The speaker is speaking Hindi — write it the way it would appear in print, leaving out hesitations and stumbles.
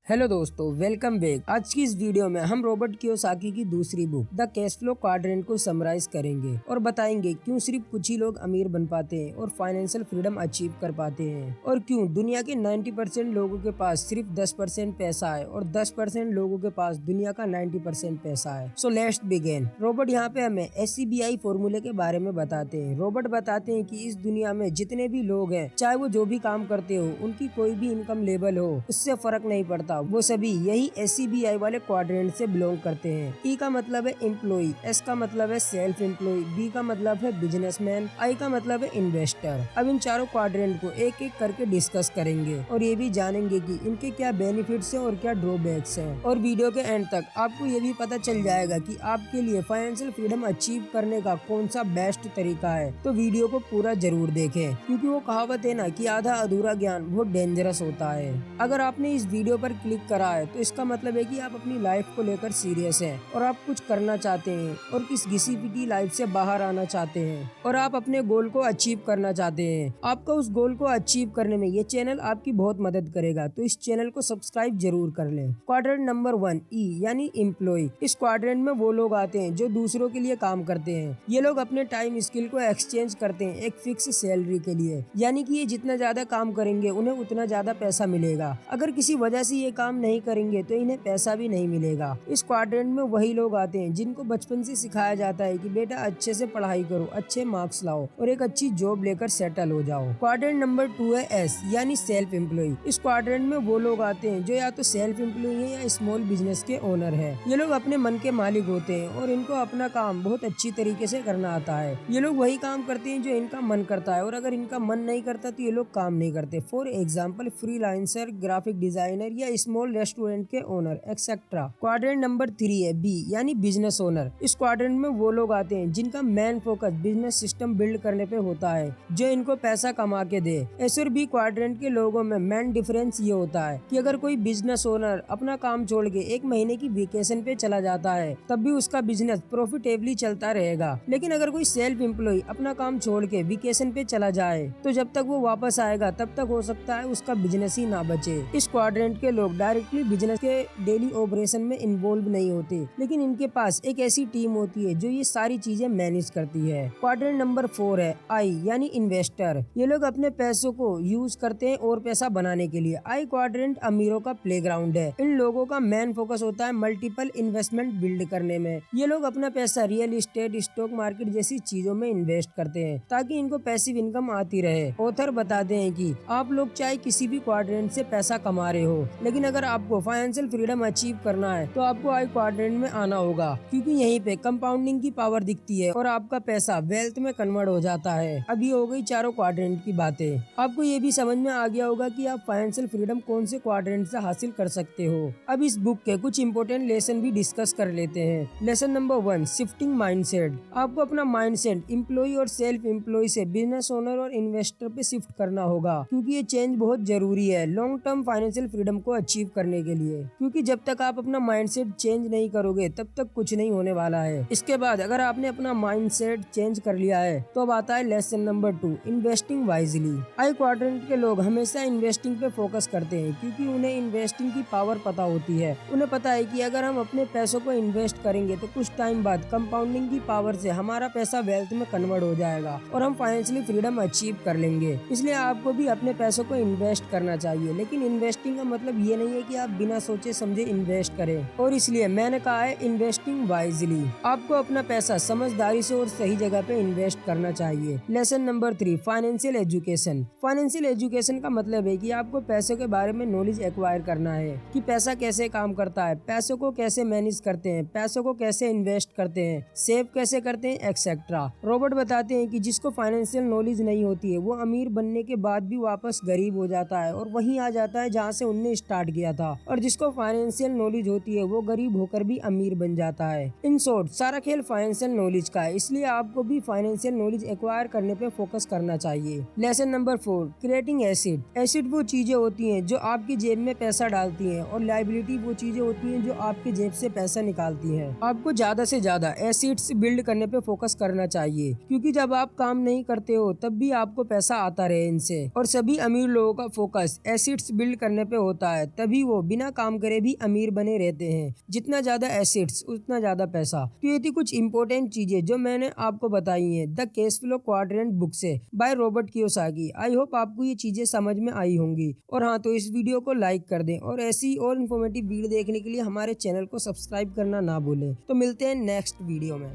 हेलो दोस्तों, वेलकम बैक। आज की इस वीडियो में हम रॉबर्ट कियोसाकी की दूसरी book the cash flow quadrant को समराइज करेंगे और बताएंगे क्यों सिर्फ कुछ ही लोग अमीर बन पाते हैं और फाइनेंशियल फ्रीडम अचीव कर पाते हैं, और क्यों दुनिया के 90% लोगों के पास सिर्फ 10% पैसा है और 10% लोगों के पास दुनिया का 90% पैसा है। So let's begin. रॉबर्ट यहाँ पे हमें SCBI फॉर्मूले के बारे में बताते हैं। रॉबर्ट बताते हैं कि इस दुनिया में जितने भी लोग हैं, चाहे वो जो भी काम करते हो, उनकी कोई भी इनकम लेवल हो, उससे फर्क नहीं पड़ता, वो सभी यही SCBI वाले क्वाड्रेंट से बिलोंग करते हैं। E का मतलब है एम्प्लॉय, S का मतलब है सेल्फ एम्प्लॉय, B का मतलब है बिजनेसमैन, I का मतलब है इन्वेस्टर। अब इन चारों क्वाड्रेंट को एक एक करके डिस्कस करेंगे और ये भी जानेंगे कि इनके क्या बेनिफिट्स हैं और क्या ड्रॉबैक्स हैं। और वीडियो के एंड तक आपको ये भी पता चल जाएगा कि आपके लिए फाइनेंशियल फ्रीडम अचीव करने का कौन सा बेस्ट तरीका है। तो वीडियो को पूरा जरूर देखें, क्योंकि वो कहावत है ना कि आधा अधूरा ज्ञान बहुत डेंजरस होता है। अगर आपने इस वीडियो पर क्लिक करा है तो इसका मतलब है कि आप अपनी लाइफ को लेकर सीरियस हैं और आप कुछ करना चाहते हैं और किस घिसी पिटी लाइफ से बाहर आना चाहते हैं और आप अपने गोल को अचीव करना चाहते हैं। आपका उस गोल को अचीव करने में ये चैनल आपकी बहुत मदद करेगा, तो इस चैनल को सब्सक्राइब जरूर कर लें। क्वाड्रेंट नंबर 1 E यानी एम्प्लॉय। इस क्वाड्रेंट में वो लोग आते हैं जो दूसरों के लिए काम करते हैं। ये लोग अपने टाइम स्किल को एक्सचेंज करते हैं एक फिक्स सैलरी के लिए, यानी कि ये जितना ज्यादा काम करेंगे उन्हें उतना ज्यादा पैसा मिलेगा। अगर किसी वजह से ये काम नहीं करेंगे तो इन्हें पैसा भी नहीं मिलेगा। इस क्वाड्रेंट में वही लोग आते हैं जिनको बचपन से सिखाया जाता है कि बेटा अच्छे से पढ़ाई करो, अच्छे मार्क्स लाओ और एक अच्छी जॉब लेकर सेटल हो जाओ। क्वाड्रेंट नंबर 2 है S यानी सेल्फ एम्प्लॉय। इस क्वाड्रेंट में वो लोग आते हैं जो या तो सेल्फ एम्प्लॉय है या स्मॉल बिजनेस के ओनर है। ये लोग अपने मन के मालिक होते हैं और इनको अपना काम बहुत अच्छी तरीके से करना आता है। ये लोग वही काम करते हैं जो इनका मन करता है, और अगर इनका मन नहीं करता तो ये लोग काम नहीं करते। For example freelancer, graphic designer या स्मॉल रेस्टोरेंट के ओनर एक्सेट्रा। क्वाड्रेंट नंबर 3 है B यानी बिजनेस ओनर। इस क्वाड्रेंट में वो लोग आते हैं जिनका main focus business system build करने पे होता है जो इनको पैसा कमा के दे। S और B क्वाड्रेंट के लोगों में मेन डिफरेंस ये होता है कि अगर कोई बिजनेस ओनर अपना काम छोड़ के एक महीने की वेकेशन पे चला जाता है तब भी उसका बिजनेस प्रॉफिटेबली चलता रहेगा, लेकिन अगर कोई सेल्फ एम्प्लॉय अपना काम छोड़ के वेकेशन पे चला जाए तो जब तक वो वापस आएगा तब तक हो सकता है उसका बिजनेस ही ना बचे। इस क्वाड्रेंट के लोग डायरेक्टली बिजनेस के डेली ऑपरेशन में इन्वॉल्व नहीं होते, लेकिन इनके पास एक ऐसी टीम होती है जो ये सारी चीजें मैनेज करती है। क्वाड्रेंट नंबर 4 है I यानी इन्वेस्टर। ये लोग अपने पैसों को यूज करते हैं और पैसा बनाने के लिए। I क्वाड्रेंट अमीरों का प्लेग्राउंड है। इन लोगों का मेन फोकस होता है मल्टीपल इन्वेस्टमेंट बिल्ड करने में। ये लोग अपना पैसा रियल एस्टेट, स्टॉक मार्केट जैसी चीजों में इन्वेस्ट करते हैं ताकि इनको पैसिव इनकम आती रहे। ऑथर बताते हैं कि आप लोग चाहे किसी भी क्वाड्रेंट से पैसा कमा रहे हो, लेकिन अगर आपको फाइनेंशियल फ्रीडम अचीव करना है तो आपको I क्वाड्रेंट में आना होगा, क्योंकि यहीं पे कंपाउंडिंग की पावर दिखती है और आपका पैसा वेल्थ में कन्वर्ट हो जाता है। अब ये हो गई चारों क्वाड्रेंट की बातें। आपको ये भी समझ में आ गया होगा कि आप फाइनेंशियल फ्रीडम कौन से क्वाड्रेंट से हासिल कर सकते हो। अब इस बुक के कुछ इंपॉर्टेंट लेसन भी डिस्कस कर लेते हैं। Lesson number 1 shifting mindset. आपको अपना माइंडसेट एम्प्लॉय और सेल्फ एम्प्लॉय से बिजनेस ओनर और इन्वेस्टर पे शिफ्ट करना होगा, क्योंकि ये चेंज बहुत जरूरी है लॉन्ग टर्म फाइनेंशियल फ्रीडम को अचीव करने के लिए। क्योंकि जब तक आप अपना माइंडसेट चेंज नहीं करोगे तब तक कुछ नहीं होने वाला है। इसके बाद अगर आपने अपना माइंडसेट चेंज कर लिया है तो अब आता है lesson number 2 investing wisely. I quadrant के लोग हमेशा इन्वेस्टिंग पे फोकस करते हैं, क्योंकि उन्हें इन्वेस्टिंग की पावर पता होती है। उन्हें पता है कि अगर हम अपने पैसों को इन्वेस्ट करेंगे तो कुछ टाइम बाद कंपाउंडिंग की पावर से हमारा पैसा वेल्थ में कन्वर्ट हो जाएगा और हम फाइनेंशियली फ्रीडम अचीव कर लेंगे। इसलिए आपको भी अपने पैसों को इन्वेस्ट करना चाहिए, लेकिन इन्वेस्टिंग का मतलब ये नहीं है कि आप बिना सोचे समझे इन्वेस्ट करें, और इसलिए मैंने कहा है इन्वेस्टिंग वाइजली। आपको अपना पैसा समझदारी से और सही जगह पे इन्वेस्ट करना चाहिए। Lesson number 3 financial education. Financial education का मतलब है कि आपको पैसों के बारे में नॉलेज एक्वायर करना है कि पैसा कैसे काम करता है, पैसों को कैसे मैनेज करते हैं, पैसों को कैसे इन्वेस्ट करते हैं, सेव कैसे करते हैं एक्सेट्रा। रॉबर्ट बताते हैं कि जिसको फाइनेंशियल नॉलेज नहीं होती है वो अमीर बनने के बाद भी वापस गरीब हो जाता है और वहीं आ जाता है जहाँ से उनने स्टार्ट किया था, और जिसको फाइनेंशियल नॉलेज होती है वो गरीब होकर भी अमीर बन जाता है। इन शॉर्ट सारा खेल फाइनेंशियल नॉलेज का है, इसलिए आपको भी फाइनेंशियल नॉलेज एक्वायर करने पे फोकस करना चाहिए। Lesson number 4 creating asset. Asset वो चीजें होती हैं जो आपकी जेब में पैसा डालती हैं, और लायबिलिटी वो चीजें होती हैं जो आपके जेब से पैसा निकालती हैं। आपको ज्यादा से ज्यादा एसेट्स बिल्ड करने पे फोकस करना चाहिए, क्योंकि जब आप काम नहीं करते हो तब भी आपको पैसा आता रहे इनसे। और सभी अमीर लोगों का फोकस एसेट्स बिल्ड करने पे होता है तभी वो बिना काम करे भी अमीर बने रहते हैं। जितना ज्यादा एसेट्स उतना ज्यादा पैसा। तो ये थी कुछ इंपॉर्टेंट चीजें जो मैंने आपको बताई हैं the cash flow quadrant book से by Robert Kiyosaki. I hope आपको ये चीजें समझ में आई होंगी। और हाँ, तो इस वीडियो को लाइक कर दें और ऐसी और इन्फॉर्मेटिव वीडियो देखने के लिए हमारे चैनल को सब्सक्राइब करना ना भूलें। तो मिलते हैं नेक्स्ट वीडियो में।